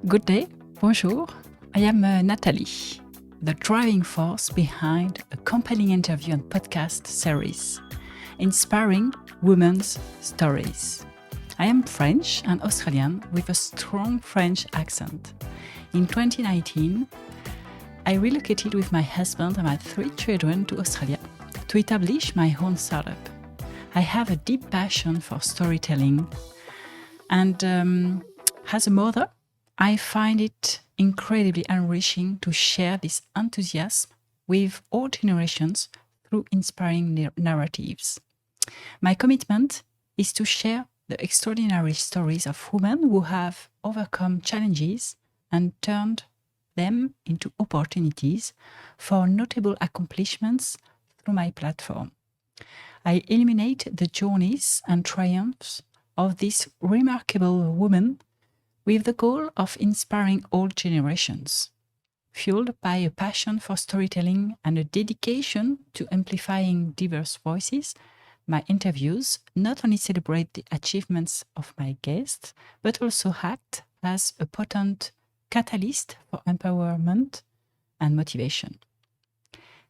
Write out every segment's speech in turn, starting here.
Good day, bonjour. I am Nathalie, the driving force behind a compelling interview and podcast series, inspiring women's stories. I am French and Australian with a strong French accent. In 2019, I relocated with my husband and my 3 children to Australia to establish my own startup. I have a deep passion for storytelling, and as a mother, I find it incredibly enriching to share this enthusiasm with all generations through inspiring narratives. My commitment is to share the extraordinary stories of women who have overcome challenges and turned them into opportunities for notable accomplishments through my platform. I illuminate the journeys and triumphs of these remarkable women with the goal of inspiring all generations. Fueled by a passion for storytelling and a dedication to amplifying diverse voices, my interviews not only celebrate the achievements of my guests, but also act as a potent catalyst for empowerment and motivation.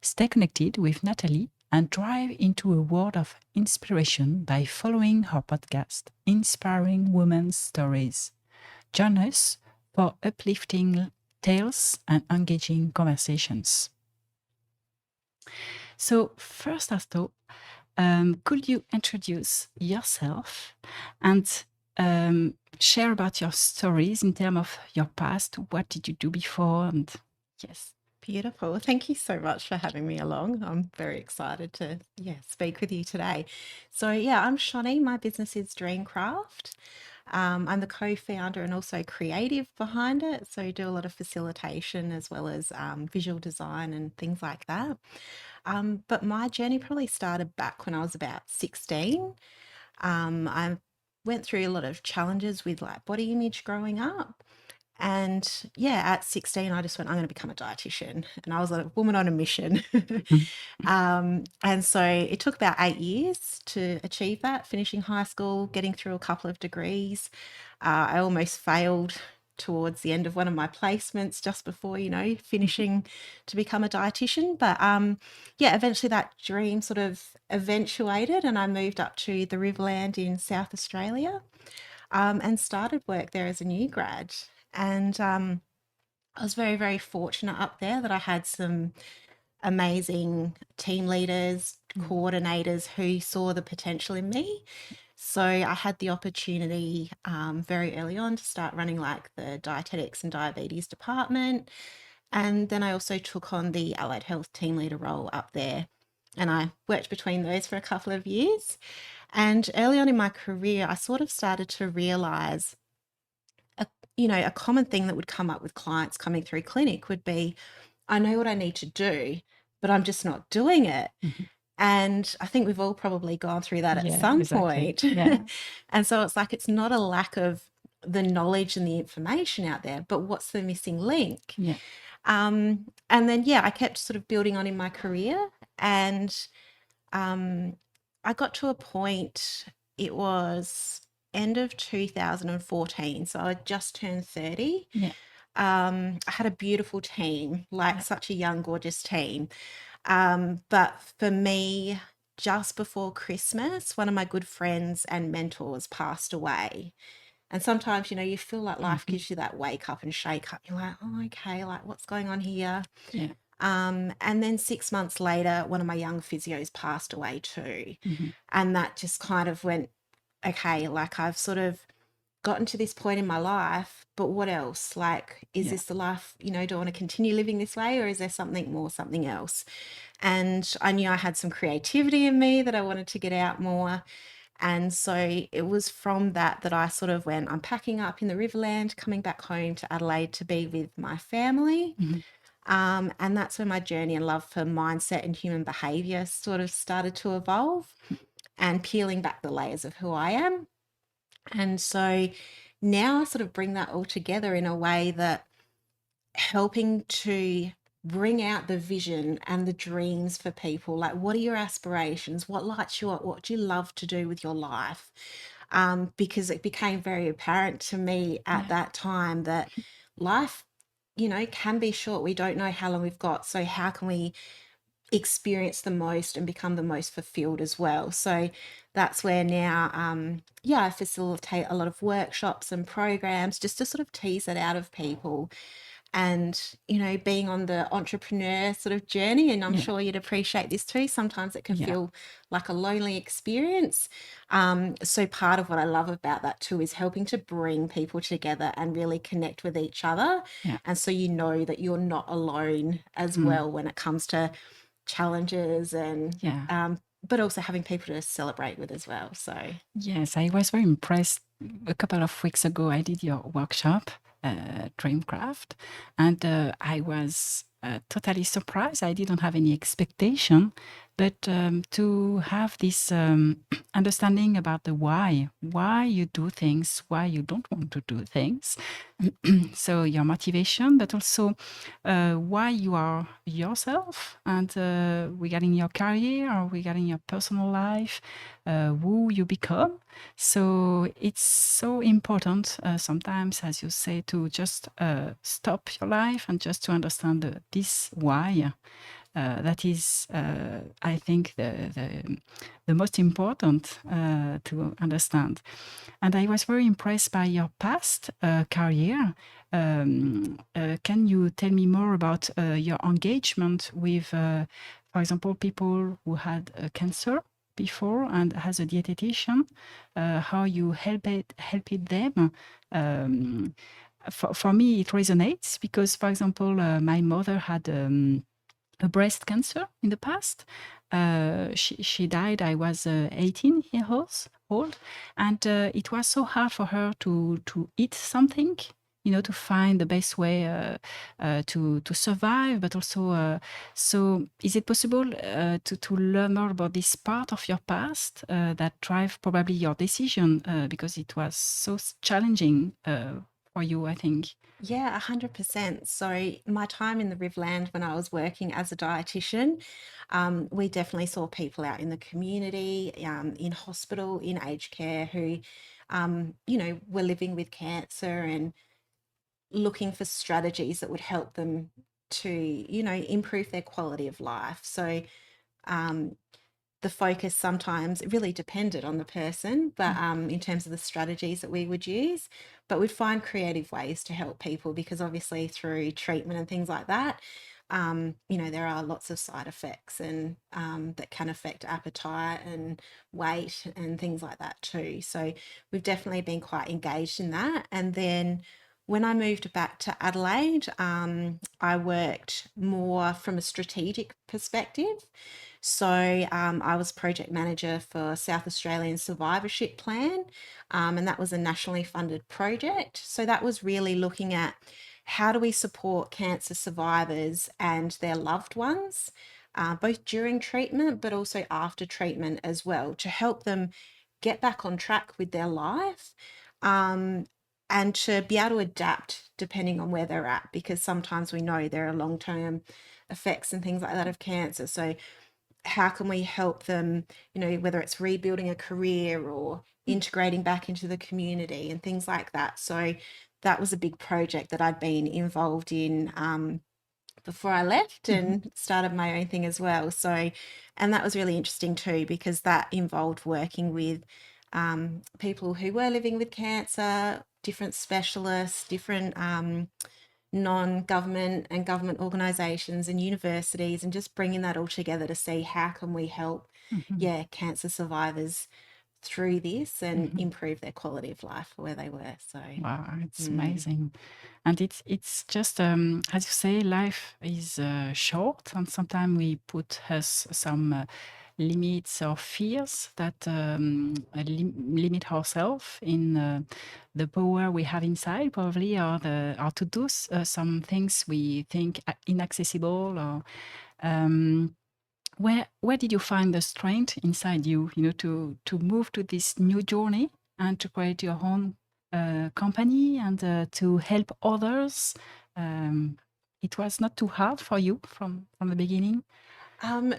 Stay connected with Nathalie and dive into a world of inspiration by following her podcast, Inspiring Women's Stories. Join us for uplifting tales and engaging conversations. So, first of all, could you introduce yourself and share about your stories in terms of your past? What did you do before? And yes. Beautiful. Thank you so much for having me along. I'm very excited to speak with you today. So I'm Chani. My business is DreamCraft. I'm the co-founder and also creative behind it. So I do a lot of facilitation as well as visual design and things like that. But my journey probably started back when I was about 16. I went through a lot of challenges with like body image growing up. And at 16, I just went, I'm going to become a dietitian. And I was a woman on a mission. And so it took about 8 years to achieve that, finishing high school, getting through a couple of degrees. I almost failed towards the end of one of my placements just before, finishing to become a dietitian. But eventually that dream sort of eventuated and I moved up to the Riverland in South Australia and started work there as a new grad. And I was very, very fortunate up there that I had some amazing team leaders, coordinators who saw the potential in me. So I had the opportunity very early on to start running like the dietetics and diabetes department. And then I also took on the allied health team leader role up there. And I worked between those for a couple of years. And early on in my career, I sort of started to realize a common thing that would come up with clients coming through clinic would be, I know what I need to do, but I'm just not doing it. Mm-hmm. And I think we've all probably gone through that at some point. Yeah. And so it's like, it's not a lack of the knowledge and the information out there, but what's the missing link? Yeah. And then, I kept sort of building on in my career. And I got to a point, it was end of 2014. So I just turned 30. Yeah. I had a beautiful team, like such a young, gorgeous team. But for me, just before Christmas, one of my good friends and mentors passed away. And sometimes, you feel like life gives you that wake up and shake up. You're like, oh, okay, like what's going on here? Yeah. And then 6 months later, one of my young physios passed away too. And that just kind of went, okay, like I've sort of gotten to this point in my life, but what else? Like, is this the life, do I want to continue living this way, or is there something more, something else? And I knew I had some creativity in me that I wanted to get out more. And so it was from that I sort of went, I'm packing up in the Riverland, coming back home to Adelaide to be with my family. And that's when my journey and love for mindset and human behaviour sort of started to evolve and peeling back the layers of who I am. And so now I sort of bring that all together in a way that helping to bring out the vision and the dreams for people. Like, what are your aspirations? What lights you up? What do you love to do with your life? because it became very apparent to me at that time that life, can be short. We don't know how long we've got. So how can we experience the most and become the most fulfilled as well? So that's where now, I facilitate a lot of workshops and programs just to sort of tease it out of people. And, being on the entrepreneur sort of journey, and I'm Yeah. sure you'd appreciate this too, sometimes it can Yeah. feel like a lonely experience. So part of what I love about that too is helping to bring people together and really connect with each other. Yeah. And so you know that you're not alone as well when it comes to challenges, and Yeah. but also having people to celebrate with as well. So Yes, I was very impressed. A couple of weeks ago, I did your workshop, DreamCraft, and I was totally surprised. I didn't have any expectation, but to have this understanding about the why you do things, why you don't want to do things. So your motivation, but also why you are yourself, and regarding your career or regarding your personal life, who you become. So it's so important sometimes, as you say, to just stop your life and just to understand this why. That is, I think, the most important to understand. And I was very impressed by your past career. Can you tell me more about your engagement with, for example, people who had cancer before, and as a dietitian, how you helped them? For me, it resonates because, for example, my mother had a breast cancer in the past. She died. I was 18 years old, and it was so hard for her to eat something, to find the best way to survive. But also, so is it possible to learn more about this part of your past that drive probably your decision, because it was so challenging for you, I think. yeah, 100%. So my time in the Rivland when I was working as a dietitian, we definitely saw people out in the community, in hospital, in aged care who, were living with cancer and looking for strategies that would help them to, improve their quality of life. So um, the focus sometimes really depended on the person, but in terms of the strategies that we would use, but we'd find creative ways to help people because obviously through treatment and things like that, there are lots of side effects and that can affect appetite and weight and things like that too. So we've definitely been quite engaged in that. And then when I moved back to Adelaide, I worked more from a strategic perspective. So I was project manager for South Australian Survivorship Plan, and that was a nationally funded project. So that was really looking at how do we support cancer survivors and their loved ones, both during treatment but also after treatment as well, to help them get back on track with their life. And to be able to adapt depending on where they're at, because sometimes we know there are long-term effects and things like that of cancer. So how can we help them, whether it's rebuilding a career or integrating back into the community and things like that. So that was a big project that I'd been involved in before I left and started my own thing as well. So, and that was really interesting too, because that involved working with people who were living with cancer, different specialists, different non-government and government organisations and universities, and just bringing that all together to see how can we help cancer survivors through this and improve their quality of life where they were. So Wow, it's amazing. And it's just, as you say, life is short, and sometimes we put us some limits or fears that limit ourselves in the power we have inside, probably, or to do some things we think are inaccessible. Or where did you find the strength inside you, to move to this new journey and to create your own company and to help others? It was not too hard for you from the beginning?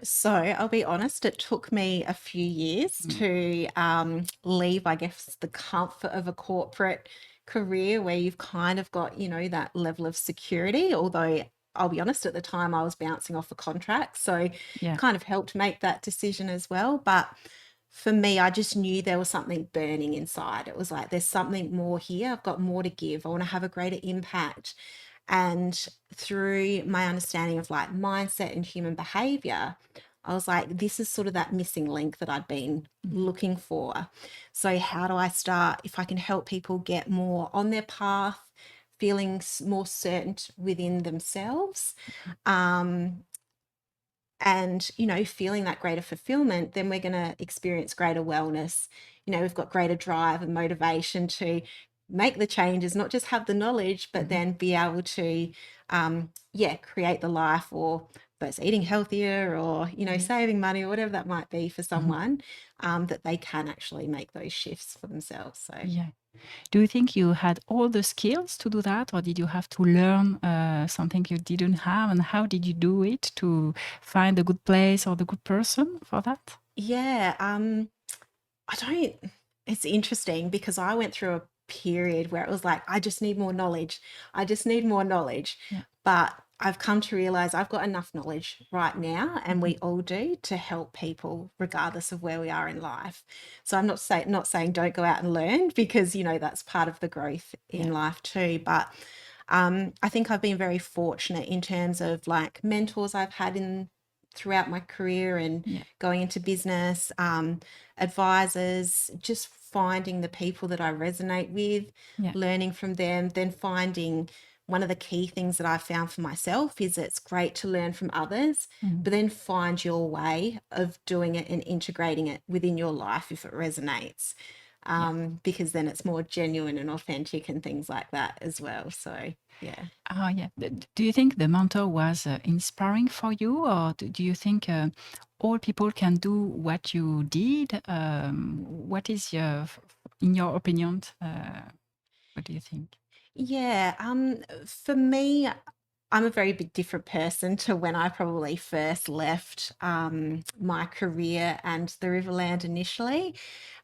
So I'll be honest, it took me a few years to leave, I guess, the comfort of a corporate career where you've kind of got, that level of security. Although I'll be honest, at the time I was bouncing off a contract, so Yeah. kind of helped make that decision as well. But for me, I just knew there was something burning inside. It was like, there's something more here. I've got more to give. I want to have a greater impact. And through my understanding of like mindset and human behavior, I was like, this is sort of that missing link that I'd been looking for. So, how do I start? If I can help people get more on their path, feeling more certain within themselves, um, and feeling that greater fulfillment, then we're going to experience greater wellness. We've got greater drive and motivation to make the changes, not just have the knowledge, but then be able to create the life, or both eating healthier, or saving money, or whatever that might be for someone, that they can actually make those shifts for themselves. So Yeah. Do you think you had all the skills to do that, or did you have to learn something you didn't have? And how did you do it to find the good place or the good person for that? yeah, I don't, it's interesting because I went through a period where it was like, I just need more knowledge. I just need more knowledge. Yeah. But I've come to realize I've got enough knowledge right now, and we all do, to help people regardless of where we are in life. So I'm not saying don't go out and learn, because that's part of the growth in life too. But I think I've been very fortunate in terms of like mentors I've had in throughout my career and going into business, advisors, just finding the people that I resonate with, learning from them, then finding one of the key things that I found for myself is it's great to learn from others, but then find your way of doing it and integrating it within your life if it resonates. Because then it's more genuine and authentic and things like that as well. So, yeah. Oh, yeah. Do you think the mentor was inspiring for you, or do you think all people can do what you did? What is in your opinion? What do you think? Yeah, for me, I'm a very bit different person to when I probably first left my career and the Riverland initially.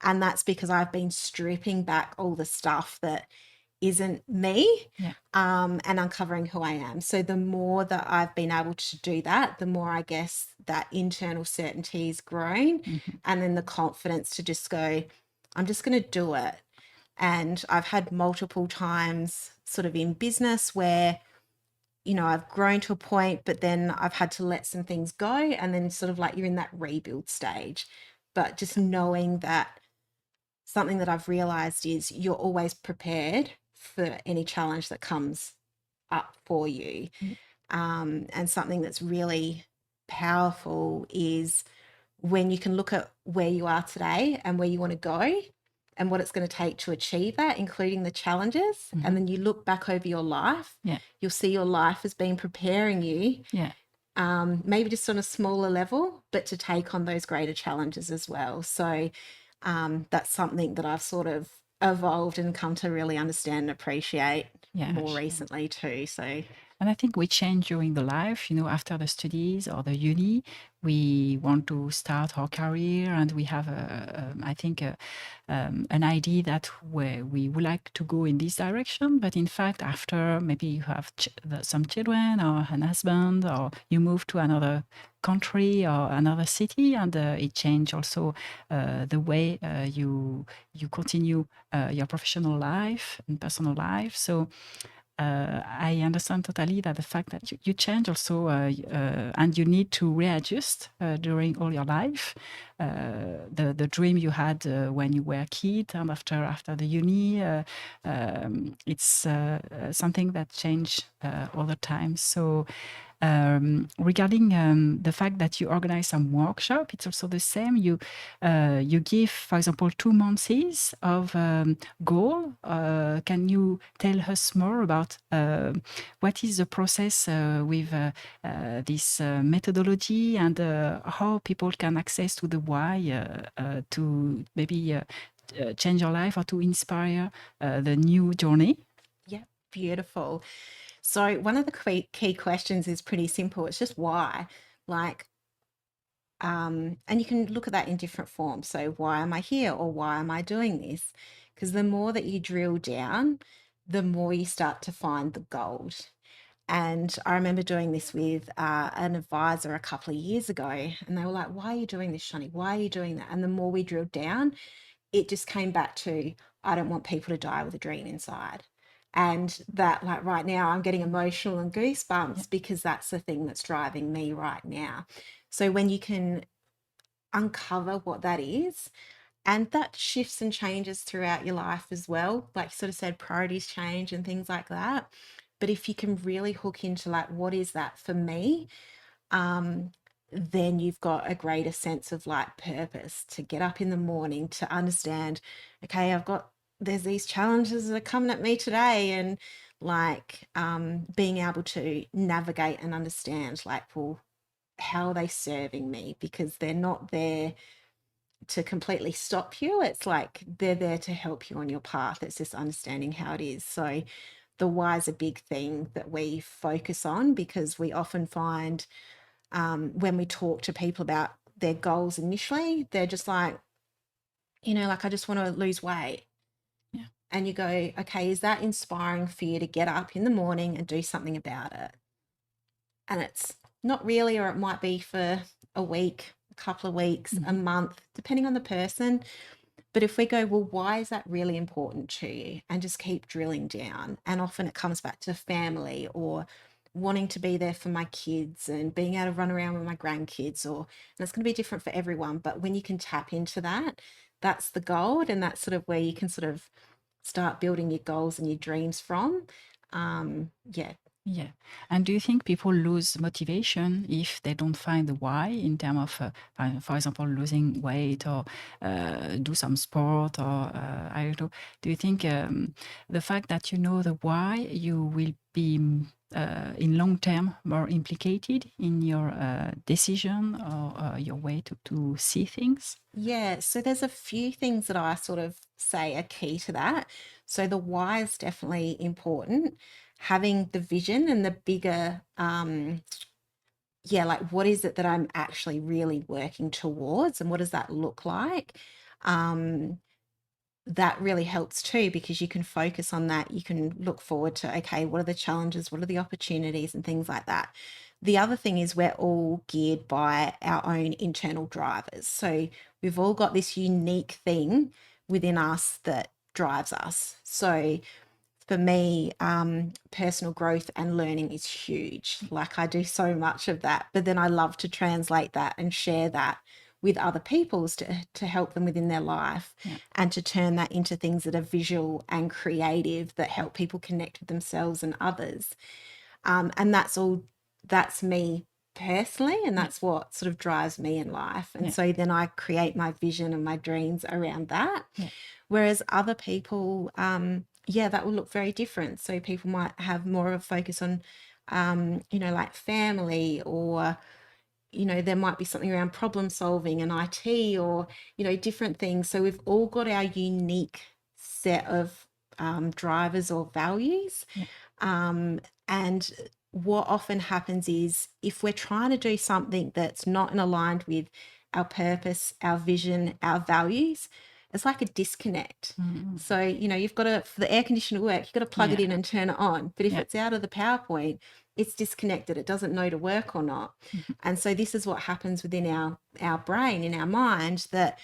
And that's because I've been stripping back all the stuff that isn't me, and uncovering who I am. So the more that I've been able to do that, the more I guess that internal certainty has grown, and then the confidence to just go, I'm just going to do it. And I've had multiple times sort of in business where, I've grown to a point, but then I've had to let some things go. And then sort of like you're in that rebuild stage. But just knowing that something that I've realized is you're always prepared for any challenge that comes up for you. And something that's really powerful is when you can look at where you are today and where you want to go and what it's going to take to achieve that, including the challenges. And then you look back over your life, you'll see your life has been preparing you, maybe just on a smaller level, but to take on those greater challenges as well. So that's something that I've sort of evolved and come to really understand and appreciate more recently too. So And I think we change during the life, after the studies or the uni, we want to start our career, and we have, I think, an idea that we would like to go in this direction. But in fact, after maybe you have some children or an husband, or you move to another country or another city, and it changes also the way you continue your professional life and personal life. So I understand totally that the fact that you change also, and you need to readjust during all your life. The dream you had when you were a kid and after the uni, it's something that changed all the time. So regarding the fact that you organize some workshop, it's also the same. You give, for example, 2 months of goal. Can you tell us more about what is the process with this methodology, and how people can access to the why to maybe change your life or to inspire the new journey? yeah, beautiful. So one of the key questions is pretty simple. It's just why. Like, and you can look at that in different forms. So why am I here, or why am I doing this? Because the more that you drill down, the more you start to find the gold. And I remember doing this with an advisor a couple of years ago, and they were like, why are you doing this, Chani? Why are you doing that? And the more we drilled down, it just came back to, I don't want people to die with a dream inside. And that, like right now, I'm getting emotional and goosebumps because that's the thing that's driving me right now. So when you can uncover what that is, and that shifts and changes throughout your life as well. Like you sort of said, priorities change and things like that. But if you can really hook into like, what is that for me? Then you've got a greater sense of like purpose to get up in the morning, to understand, okay, there's these challenges that are coming at me today. And like being able to navigate and understand like, well, how are they serving me? Because they're not there to completely stop you. It's like they're there to help you on your path. It's just understanding how it is. So the why is a big thing that we focus on, because we often find when we talk to people about their goals initially, they're just like, like, I just want to lose weight. Yeah. And you go, okay, is that inspiring for you to get up in the morning and do something about it? And it's not really, or it might be for a week, a couple of weeks, a month, depending on the person. But if we go, well, why is that really important to you? And just keep drilling down. And often it comes back to family, or wanting to be there for my kids and being able to run around with my grandkids, and it's going to be different for everyone. But when you can tap into that, that's the gold. And that's sort of where you can sort of start building your goals and your dreams from. Yeah. Yeah. And do you think people lose motivation if they don't find the why in terms of, for example, losing weight, or do some sport, or I don't know. Do you think the fact that you know the why, you will be in long term more implicated in your decision, or your way to see things? Yeah, so there's a few things that I sort of say are key to that. So the why is definitely important. Having the vision and the bigger, like, what is it that I'm actually really working towards, and what does that look like? That really helps too, because you can focus on that. You can look forward to, okay, what are the challenges? What are the opportunities and things like that? The other thing is we're all geared by our own internal drivers. So we've all got this unique thing within us that drives us. So for me, personal growth and learning is huge. Like, I do so much of that, but then I love to translate that and share that with other people's to help them within their life, and to turn that into things that are visual and creative, that help people connect with themselves and others. And that's me personally, and that's what sort of drives me in life. And so then I create my vision and my dreams around that. Whereas other people, that will look very different. So people might have more of a focus on, like family, or, there might be something around problem solving and IT, or, different things. So we've all got our unique set of drivers or values. And what often happens is, if we're trying to do something that's not in aligned with our purpose, our vision, our values, it's like a disconnect. So, you've got to, for the air conditioner to work, you've got to plug it in and turn it on. But if it's out of the PowerPoint, it's disconnected. It doesn't know to work or not. And so this is what happens within our brain, in our mind, that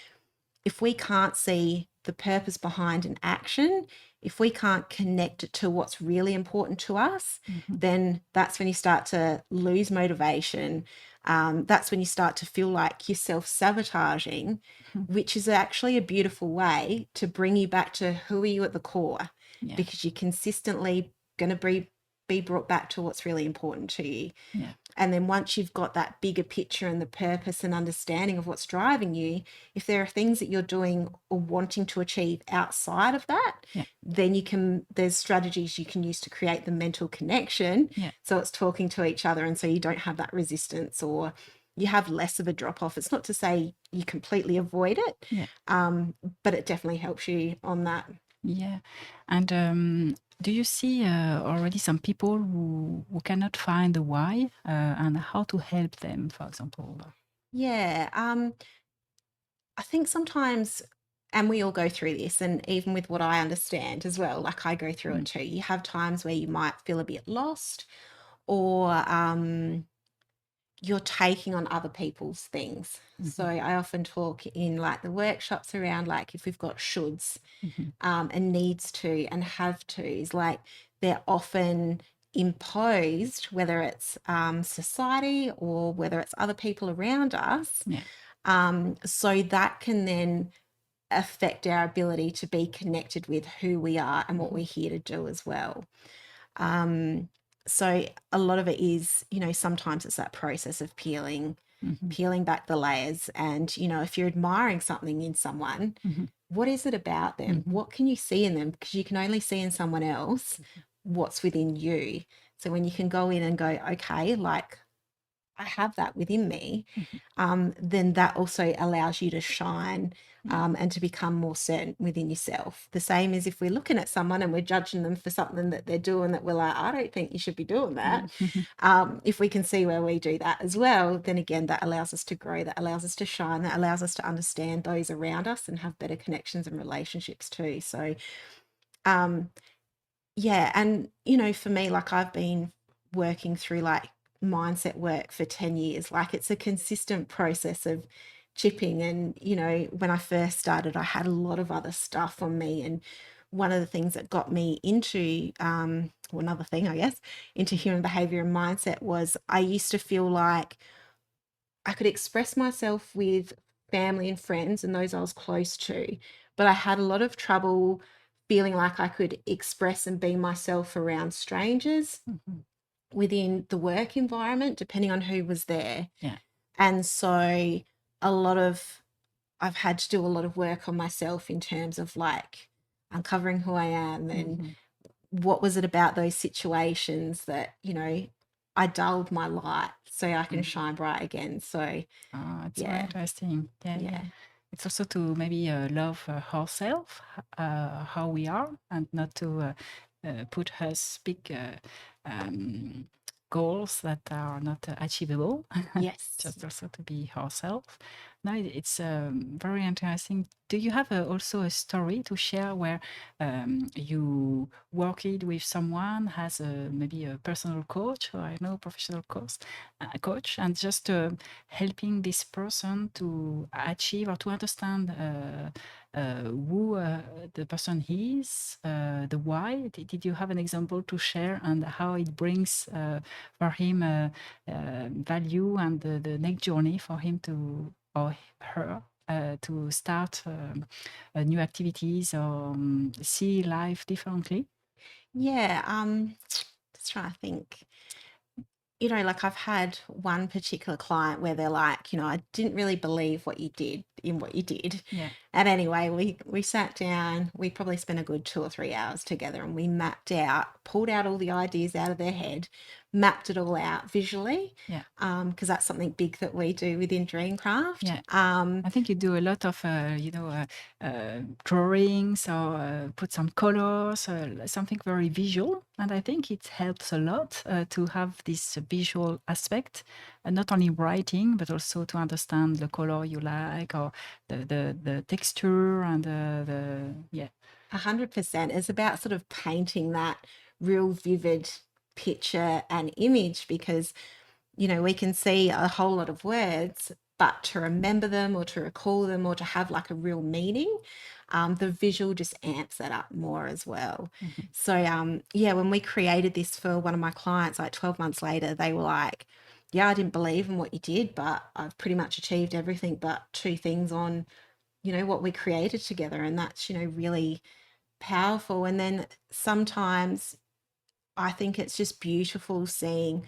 if we can't see the purpose behind an action, if we can't connect it to what's really important to us, then that's when you start to lose motivation. That's when you start to feel like you're self-sabotaging, which is actually a beautiful way to bring you back to who are you at the core, because you're consistently going to be brought back to what's really important to you. And then once you've got that bigger picture and the purpose and understanding of what's driving you, if there are things that you're doing or wanting to achieve outside of that, then there's strategies you can use to create the mental connection. So it's talking to each other, and so you don't have that resistance, or you have less of a drop off. It's not to say you completely avoid it, but it definitely helps you on that. Yeah. And do you see already some people who cannot find the why, and how to help them, for example? Yeah. I think sometimes, and we all go through this, and even with what I understand as well, like I go through it Mm, too. You have times where you might feel a bit lost, or you're taking on other people's things. So mhm, I often talk in like the workshops around like if we've got shoulds mhm, and needs to and have tos, like they're often imposed, whether it's society or whether it's other people around us. yeah. So that can then affect our ability to be connected with who we are and what Mhm, we're here to do as well. Um, so a lot of it is, sometimes it's that process of mhm, peeling back the layers. And, if you're admiring something in someone, mhm, what is it about them? mhm, What can you see in them? Because you can only see in someone else what's within you. So when you can go in and go, okay, like I have that within me, mhm. then that also allows you to shine Yeah. and to become more certain within yourself. The same as if we're looking at someone and we're judging them for something that they're doing that we're like, I don't think you should be doing that. Mhm, If we can see where we do that as well, then again, that allows us to grow, that allows us to shine, that allows us to understand those around us and have better connections and relationships too. So, um, yeah, and for me, like I've been working through like mindset work for 10 years. Like it's a consistent process of chipping. And, when I first started, I had a lot of other stuff on me. And one of the things that got me into, well, another thing, I guess, into human behavior and mindset was I used to feel like I could express myself with family and friends and those I was close to, but I had a lot of trouble feeling like I could express and be myself around strangers mhm. within the work environment, depending on who was there. Yeah. And so a lot of I've had to do a lot of work on myself in terms of like uncovering who I am and Mhm. what was it about those situations that, I dulled my light so I can Mhm. shine bright again. So Oh, it's very yeah, interesting. Yeah, yeah. yeah. It's also to maybe love ourselves, how we are, and not to put us big um, goals that are not achievable. Yes. Just also to be ourselves. No, it's very interesting. Do you have also a story to share where you worked with someone as maybe a personal coach or I know professional coach, and just helping this person to achieve or to understand who the person is, the why. Did you have an example to share and how it brings for him value and the next journey for him to or her to start new activities or see life differently? Yeah, just trying to think. Like I've had one particular client where they're like, I didn't really believe what you did in what you did. Yeah. And anyway, we sat down, we probably spent a good 2 or 3 hours together and we mapped out, pulled out all the ideas out of their head, mapped it all out visually. Yeah. Because that's something big that we do within DreamCraft. Yeah. I think you do a lot of, drawings or put some colors, something very visual. And I think it helps a lot to have this visual aspect, not only writing, but also to understand the color you like or the texture and yeah. 100%. It's about sort of painting that real vivid picture and image because we can see a whole lot of words, but to remember them or to recall them or to have like a real meaning, the visual just amps that up more as well. Mhm. So, yeah, when we created this for one of my clients, like 12 months later, they were like, yeah, I didn't believe in what you did, but I've pretty much achieved everything but two things on, what we created together. And that's, really powerful. And then sometimes I think it's just beautiful seeing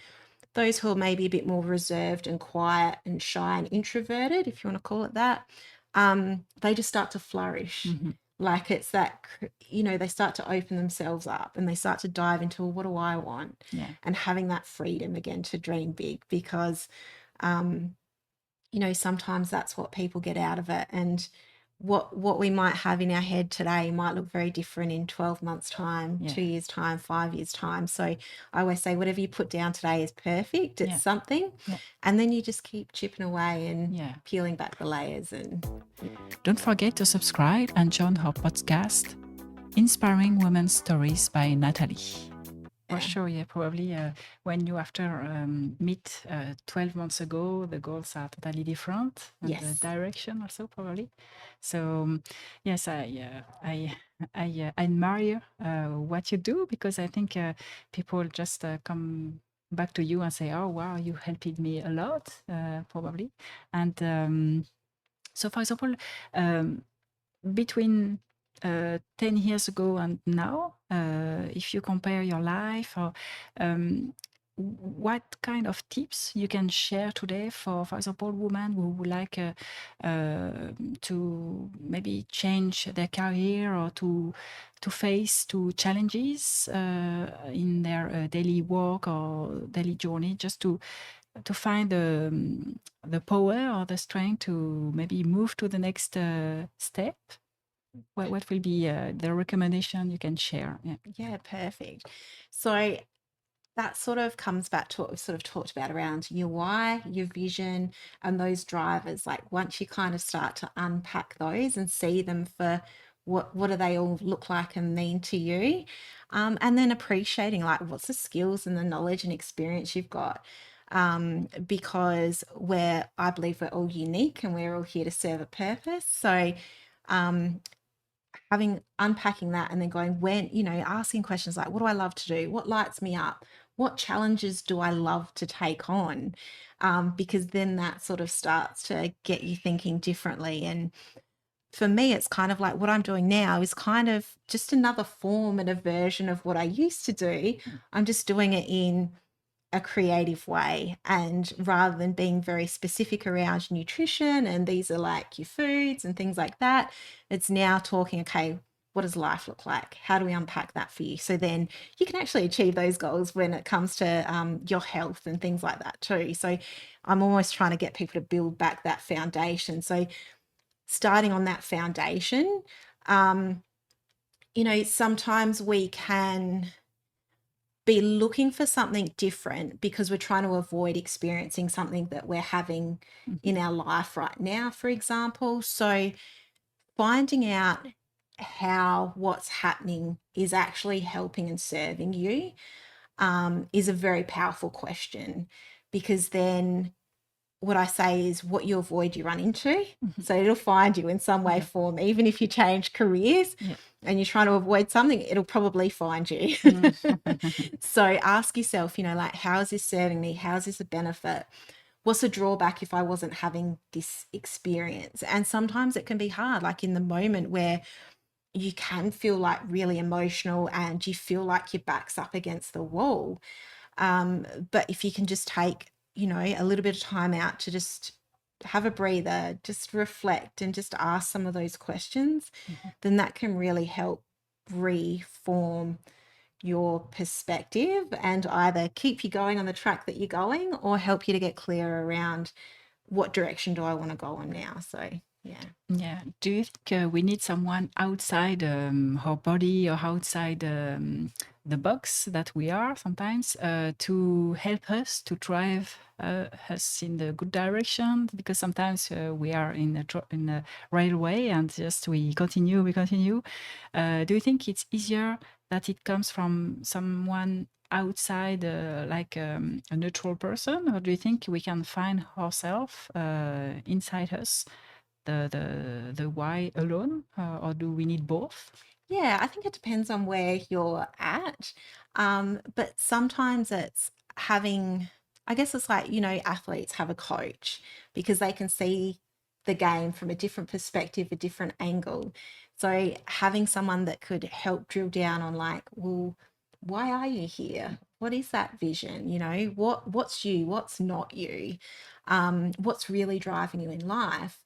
those who are maybe a bit more reserved and quiet and shy and introverted, if you want to call it that, they just start to flourish. Mhm. Like it's that, they start to open themselves up and they start to dive into, well, what do I want? Yeah. And having that freedom again to dream big because, sometimes that's what people get out of it. And what we might have in our head today might look very different in 12 months time, Yeah. 2 years time, 5 years time. So I always say whatever you put down today is perfect. It's Yeah. something. Yeah. And then you just keep chipping away and Yeah. peeling back the layers. And Don't forget to subscribe and join our podcast, Inspiring Women's Stories by Nathalie. For sure, yeah, probably when you after meet 12 months ago, the goals are totally different, and the yes, direction also probably. So yes, I admire what you do, because I think people just come back to you and say, "Oh wow, you helped me a lot," probably. And so, for example, between 10 years ago and now, if you compare your life, or what kind of tips you can share today for example, women who would like to maybe change their career, or to face to challenges in their daily work or daily journey, just to find the power or the strength to maybe move to the next step? What will be the recommendation you can share? Yeah. yeah, perfect. So that sort of comes back to what we've sort of talked about around your why, your vision, and those drivers. Like once you kind of start to unpack those and see them for what do they all look like and mean to you, and then appreciating like what's the skills and the knowledge and experience you've got. Because I believe we're all unique and we're all here to serve a purpose. So unpacking that and then going, when, asking questions like, what do I love to do? What lights me up? What challenges do I love to take on? Because then that sort of starts to get you thinking differently. And for me, it's kind of like what I'm doing now is kind of just another form and a version of what I used to do. I'm just doing it in a creative way, and rather than being very specific around nutrition and these are like your foods and things like that, it's now talking, okay, what does life look like? How do we unpack that for you? So then you can actually achieve those goals when it comes to your health and things like that too. So I'm almost trying to get people to build back that foundation. So starting on that foundation, sometimes we can be looking for something different because we're trying to avoid experiencing something that we're having in our life right now, for example. So finding out how what's happening is actually helping and serving you is a very powerful question, because then what I say is what you avoid, you run into. So it'll find you in some way, form, even if you change careers and you're trying to avoid something, it'll probably find you. So ask yourself, like, how is this serving me? How is this a benefit? What's a drawback if I wasn't having this experience? And sometimes it can be hard, like in the moment where you can feel like really emotional and you feel like your back's up against the wall. But if you can just take, a little bit of time out to just have a breather, just reflect and just ask some of those questions, then that can really help reform your perspective and either keep you going on the track that you're going or help you to get clearer around what direction do I want to go on now. So yeah. Yeah. Do you think we need someone outside our body, or outside the box that we are sometimes, to help us to drive us in the good direction? Because sometimes we are in a railway and just we continue. Do you think it's easier that it comes from someone outside, like a neutral person, or do you think we can find ourselves inside us, the why alone, or do we need both? Yeah, I think it depends on where you're at. But sometimes it's having, I guess it's like, athletes have a coach because they can see the game from a different perspective, a different angle. So having someone that could help drill down on like, well, why are you here? What is that vision? What's you? What's not you? What's really driving you in life?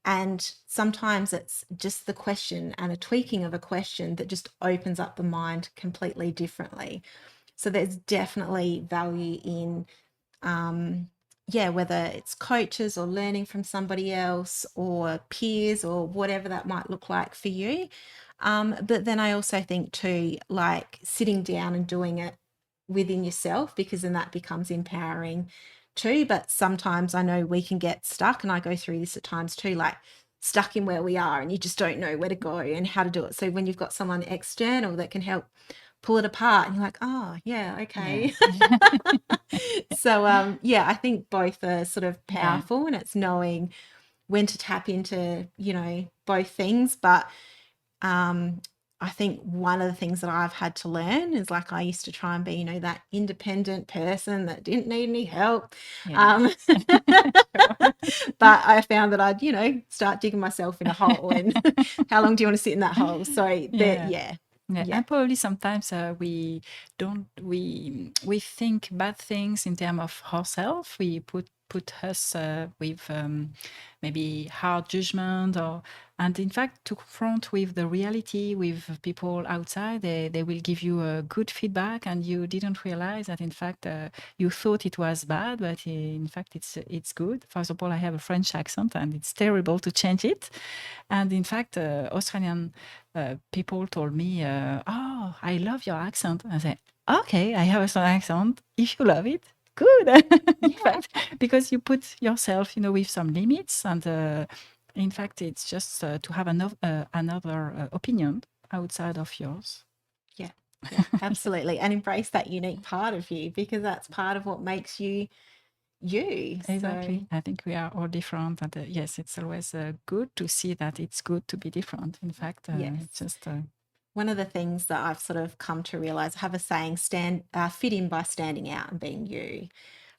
And sometimes it's just the question and a tweaking of a question that just opens up the mind completely differently. So there's definitely value in yeah, whether it's coaches or learning from somebody else or peers or whatever that might look like for you. But then I also think too, like sitting down and doing it within yourself, because then that becomes empowering too. But sometimes I know we can get stuck, and I go through this at times too, like stuck in where we are and you just don't know where to go and how to do it. So when you've got someone external that can help pull it apart, and you're like, oh yeah, Yeah. okay. So yeah, I think both are sort of Yeah. powerful, and it's knowing when to tap into, both things. But um I think one of the things that I've had to learn is, like, I used to try and be, that independent person that didn't need any help. Yeah. um Sure. but I found that I'd, start digging myself in a hole, and how long do you want to sit in that hole? So that, Yeah. yeah. Yeah, Yeah. and probably sometimes we don't we think bad things in terms of ourselves. We put us with maybe hard judgment, or and in fact to confront with the reality with people outside, they will give you a good feedback, and you didn't realize that in fact you thought it was bad, but in fact it's good. For example, I have a French accent, and it's terrible to change it. And in fact, Australian people told me, "Oh, I love your accent." I said, "Okay, I have an accent. If you love it, good." In Yeah. fact, because you put yourself, with some limits, and in fact, it's just to have another opinion outside of yours. Yeah, yeah, absolutely. And embrace that unique part of you, because that's part of what makes you you. So, Exactly. I think we are all different, and yes, it's always good to see that it's good to be different. In fact, it's yes. just One of the things that I've sort of come to realize, I have a saying, fit in by standing out and being you.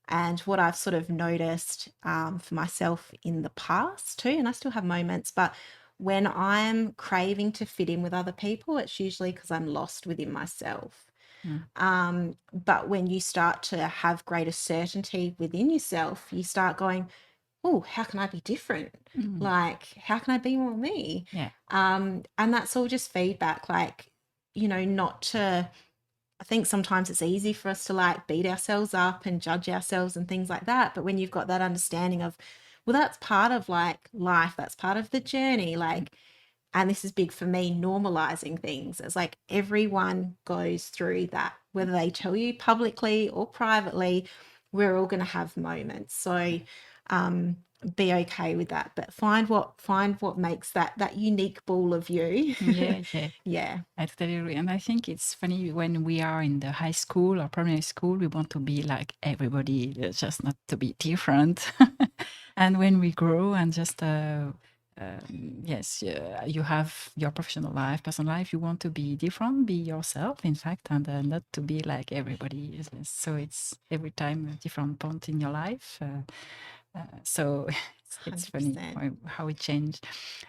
And what I've sort of noticed for myself in the past too, and I still have moments, but when I'm craving to fit in with other people, it's usually because I'm lost within myself. mm, But when you start to have greater certainty within yourself, you start going, oh, how can I be different? mm, Like, how can I be more me? yeah. And that's all just feedback, like, not to, I think sometimes it's easy for us to like beat ourselves up and judge ourselves and things like that. But when you've got that understanding of, well, that's part of like life, that's part of the journey, like, and this is big for me, normalizing things. It's like everyone goes through that, whether they tell you publicly or privately, we're all going to have moments. So um, be okay with that, but find what makes that unique ball of you. Yeah, yeah. Yeah. I totally agree. And I think it's funny when we are in the high school or primary school, we want to be like everybody, just not to be different. And when we grow and just, yes, you have your professional life, personal life, you want to be different, be yourself, in fact, and not to be like everybody. So it's every time a different point in your life. So it's funny 100%. how it changed.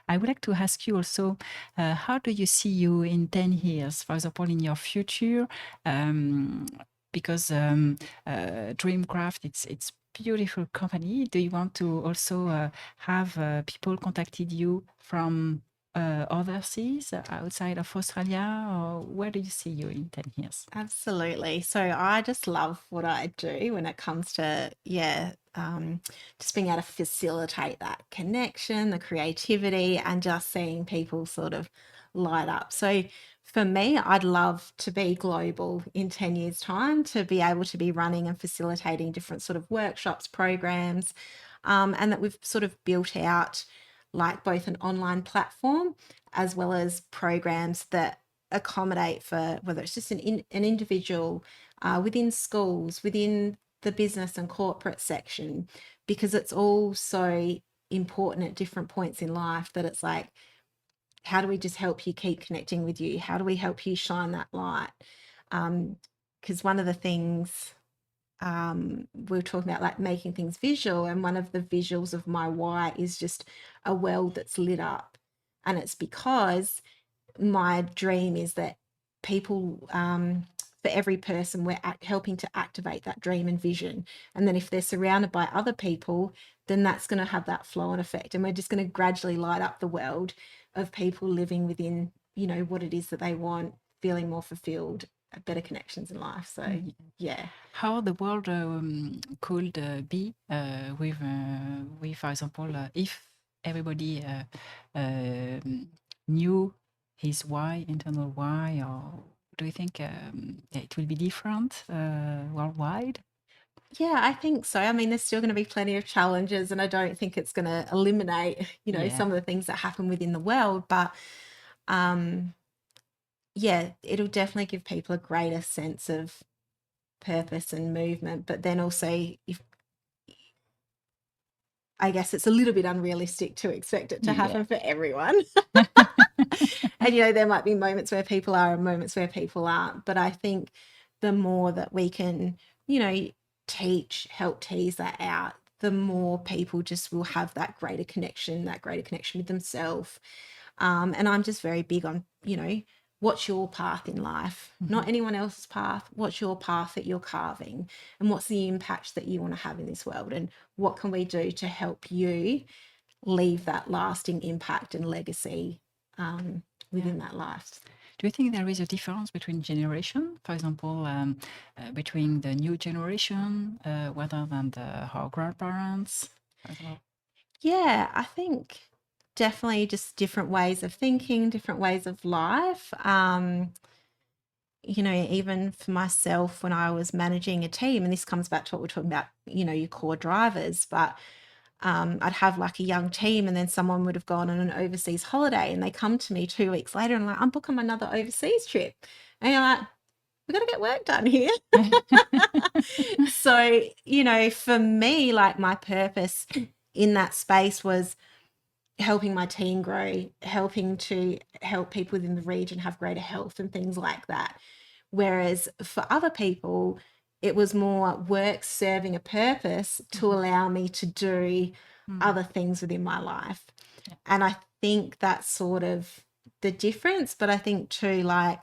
I would like to ask you also, how do you see you in 10 years, for example, in your future? Um, because DreamCraft, it's beautiful company. Do you want to also have people contacted you from overseas, outside of Australia, or where do you see you in 10 years? Absolutely. So I just love what I do when it comes to, yeah, just being able to facilitate that connection, the creativity, and just seeing people sort of light up. So for me, I'd love to be global in 10 years' time, to be able to be running and facilitating different sort of workshops, programs, and that we've sort of built out like both an online platform as well as programs that accommodate for whether it's just an individual, within schools, within the business and corporate section, because it's all so important at different points in life, that it's like, how do we just help you keep connecting with you? How do we help you shine that light? Because one of the things, we were talking about like making things visual, and one of the visuals of my why is just a world that's lit up. And it's because my dream is that people, for every person, we're helping to activate that dream and vision. And then if they're surrounded by other people, then that's going to have that flow and effect. And we're just going to gradually light up the world of people living within, what it is that they want, feeling more fulfilled. better connections in life. So yeah. How the world could be with, for example, if everybody knew his why, internal why, or do you think it will be different worldwide? Yeah, I think so. I mean, there's still going to be plenty of challenges, and I don't think it's going to eliminate, Yeah. some of the things that happen within the world. But yeah, it'll definitely give people a greater sense of purpose and movement. But then also, if I guess it's a little bit unrealistic to expect it to happen for everyone. And, there might be moments where people are and moments where people aren't. But I think the more that we can, help tease that out, the more people just will have that greater connection with themselves. And I'm just very big on, what's your path in life? Not anyone else's path. What's your path that you're carving? And what's the impact that you want to have in this world? And what can we do to help you leave that lasting impact and legacy within that life? Do you think there is a difference between generation, for example, between the new generation rather than our grandparents? Yeah, I think definitely just different ways of thinking, different ways of life. Even for myself, when I was managing a team, and this comes back to what we're talking about, your core drivers, but I'd have like a young team, and then someone would have gone on an overseas holiday, and they come to me 2 weeks later and like, I'm booking another overseas trip. And you're like, we got to get work done here. So, for me, like my purpose in that space was helping my team grow, helping to help people within the region have greater health and things like that. Whereas for other people, it was more work serving a purpose to allow me to do other things within my life. And I think that's sort of the difference. But I think too, like,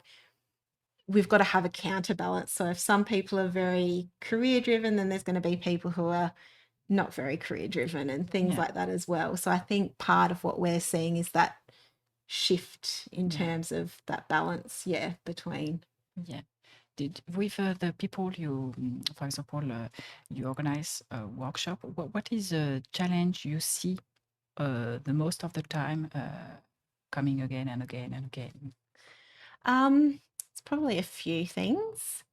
we've got to have a counterbalance. So if some people are very career driven, then there's going to be people who are not very career driven and things like that as well. So I think part of what we're seeing is that shift in terms of that balance, between. With the people you, for example, you organize a workshop, what is a challenge you see the most of the time coming again and again and again? It's probably a few things.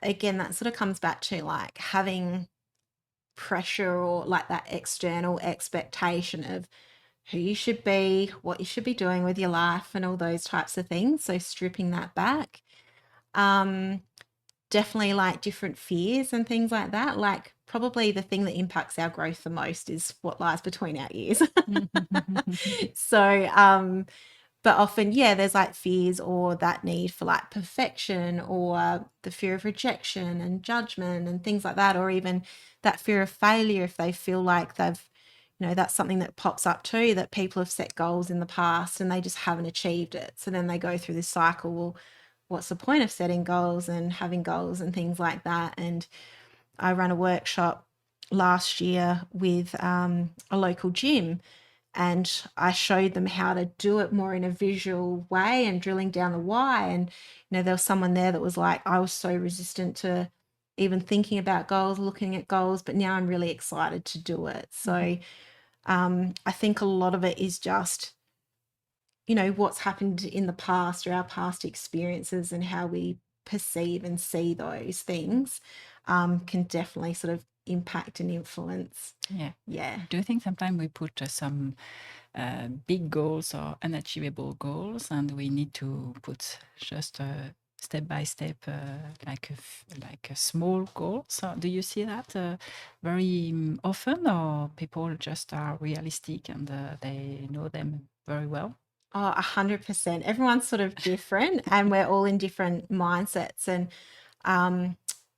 Again, that sort of comes back to like having pressure or like that external expectation of who you should be, what you should be doing with your life and all those types of things. So stripping that back. Definitely like different fears and things like that. Like probably the thing that impacts our growth the most is what lies between our ears. So, but often, there's like fears or that need for like perfection or the fear of rejection and judgment and things like that, or even that fear of failure if they feel like they've, that's something that pops up too, that people have set goals in the past and they just haven't achieved it. So then they go through this cycle, well, what's the point of setting goals and having goals and things like that? And I ran a workshop last year with a local gym, and I showed them how to do it more in a visual way and drilling down the why. And, there was someone there that was like, I was so resistant to even thinking about goals, looking at goals, but now I'm really excited to do it. So I think a lot of it is just, what's happened in the past or our past experiences and how we perceive and see those things can definitely sort of impact and influence. Yeah. Do you think sometimes we put some big goals or unachievable goals, and we need to put just step by step, like a small goal? So do you see that very often, or people just are realistic and they know them very well? Oh, 100%. Everyone's sort of different and we're all in different mindsets. And,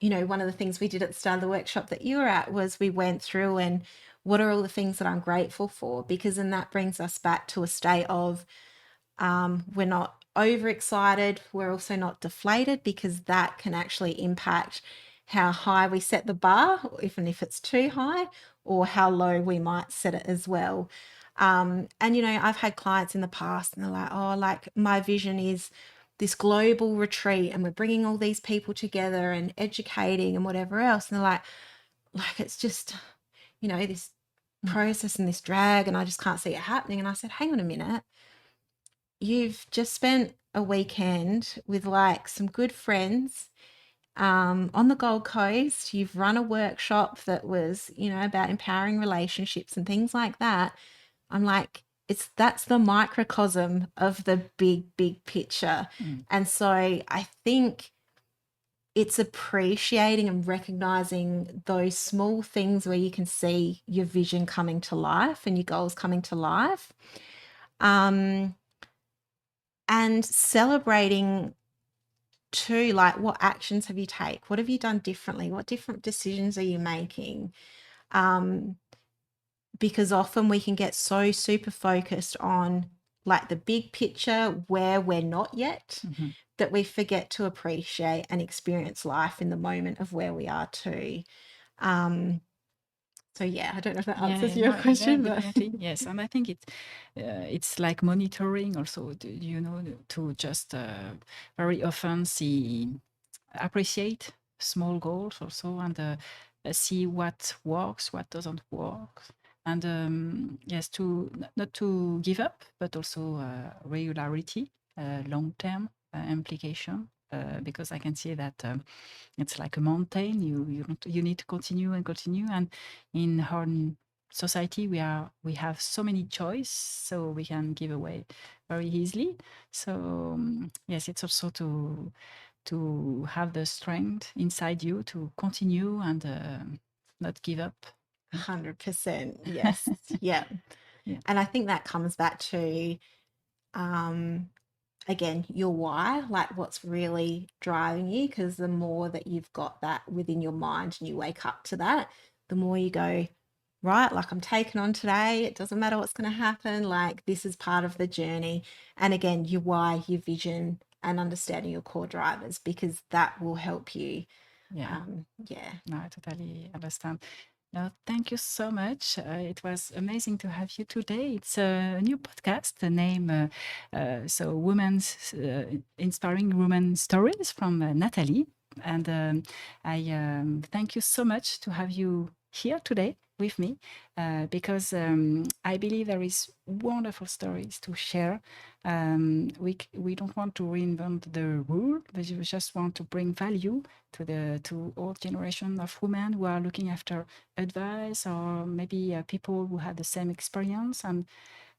one of the things we did at the start of the workshop that you were at was we went through and what are all the things that I'm grateful for? Because then that brings us back to a state of we're not overexcited. We're also not deflated, because that can actually impact how high we set the bar, even if it's too high, or how low we might set it as well. And, I've had clients in the past and they're like, oh, like my vision is, this global retreat and we're bringing all these people together and educating and whatever else. And they're like it's just, this process and this drag, and I just can't see it happening. And I said, hang on a minute. You've just spent a weekend with like some good friends on the Gold Coast. You've run a workshop that was, about empowering relationships and things like that. I'm like, that's the microcosm of the big picture. And so I think it's appreciating and recognizing those small things where you can see your vision coming to life and your goals coming to life. And celebrating too, like, what actions have you taken? What have you done differently? What different decisions are you making? Because often we can get so super focused on like the big picture where we're not yet, that we forget to appreciate and experience life in the moment of where we are too. So yeah, I don't know if that answers your question, but definitely yes. And I think it's like monitoring also, to just very often appreciate small goals also, and see what works, what doesn't work, and yes, not to give up, but also regularity, long-term implication, because I can see that it's like a mountain. You need to continue and continue, and in our society we have so many choice, so we can give away very easily. So yes, it's also to have the strength inside you to continue and not give up. 100%. Yes. Yeah. And I think that comes back to, again, your why, like what's really driving you, because the more that you've got that within your mind and you wake up to that, the more you go, right, like I'm taking on today. It doesn't matter what's going to happen. Like this is part of the journey. And again, your why, your vision, and understanding your core drivers, because that will help you. No, I totally understand. No, thank you so much. It was amazing to have you today. It's a new podcast. The name, Women's Inspiring Women Stories from Nathalie. And I thank you so much to have you here today with me, because I believe there is wonderful stories to share. We don't want to reinvent the rule, but we just want to bring value to all generation of women who are looking after advice, or maybe people who had the same experience, and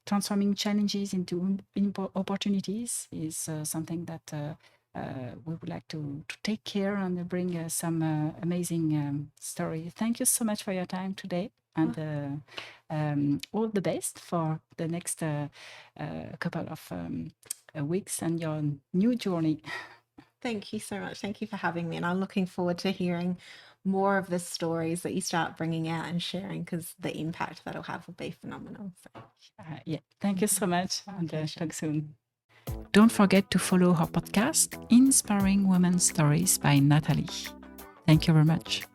transforming challenges into opportunities is something that we would like to take care and bring some amazing story. Thank you so much for your time today, and all the best for the next couple of weeks and your new journey. Thank you so much. Thank you for having me. And I'm looking forward to hearing more of the stories that you start bringing out and sharing, because the impact that'll have will be phenomenal. So. Thank you so much, and talk soon. Don't forget to follow her podcast, Inspiring Women's Stories by Nathalie. Thank you very much.